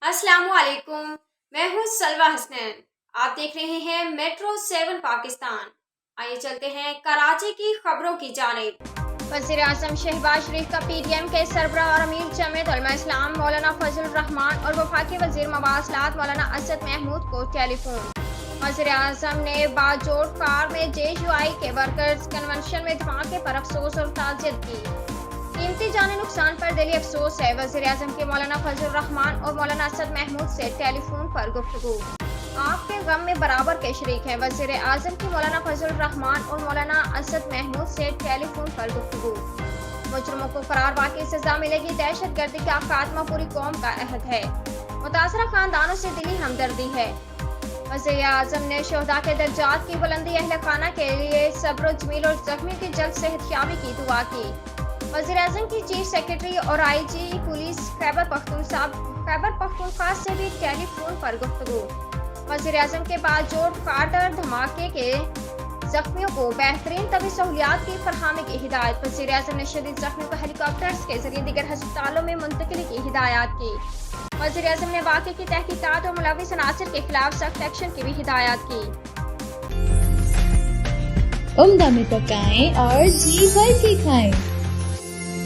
السلام علیکم، میں ہوں سلوہ حسنین۔ آپ دیکھ رہے ہیں میٹرو 7 پاکستان۔ آئیے چلتے ہیں کراچی کی خبروں کی جانب۔ وزیر اعظم شہباز شریف کا پی ڈی ایم کے سربراہ اور امیر جمعیت علماء اسلام مولانا فضل الرحمان اور وفاقی وزیر مواصلات مولانا اسد محمود کو ٹیلی فون۔ وزیر اعظم نے باجوڑ کار میں JUI کے ورکرز کنونشن میں دھماکے پر افسوس اور تعزیت کی۔ قیمتی جانی نقصان پر دلی افسوس ہے۔ وزیر اعظم کے مولانا فضل الرحمان اور مولانا اسد محمود سے ٹیلی فون پر گفتگو۔ آپ کے غم میں برابر کے شریک ہیں۔ وزیر اعظم کی مولانا فضل الرحمان اور مولانا اسد محمود سے ٹیلی فون پر گفتگو۔ مجرموں کو فرار واقعی سزا ملے گی۔ دہشت گردی کا خاتمہ پوری قوم کا عہد ہے۔ متاثرہ خاندانوں سے دلی ہمدردی ہے۔ وزیر اعظم نے شہداء کے درجات کی بلندی، اہل خانہ کے لیے صبر و جمیل اور زخمیوں کی جلد صحت یابی کی دعا کی۔ وزیر اعظم کی چیف سیکرٹری اور IG پولیس خیبر پختونخوا سے بھی ٹیلی فون پر گفتگو۔ وزیر اعظم کے باجوڑ کارٹر دھماکے کے زخمیوں کو بہترین طبی سہولیات کی فراہمی کی ہدایت۔ وزیر اعظم نے شدید زخمیوں کو ہیلی کاپٹرز کے ذریعے دیگر ہسپتالوں میں منتقلی کی ہدایات کی۔ وزیر اعظم نے واقعے کی تحقیقات اور ملوث عناصر کے خلاف سخت ایکشن کی بھی ہدایات کی۔ عمدہ میں پکائیں اور جی بھر کے کھائیں۔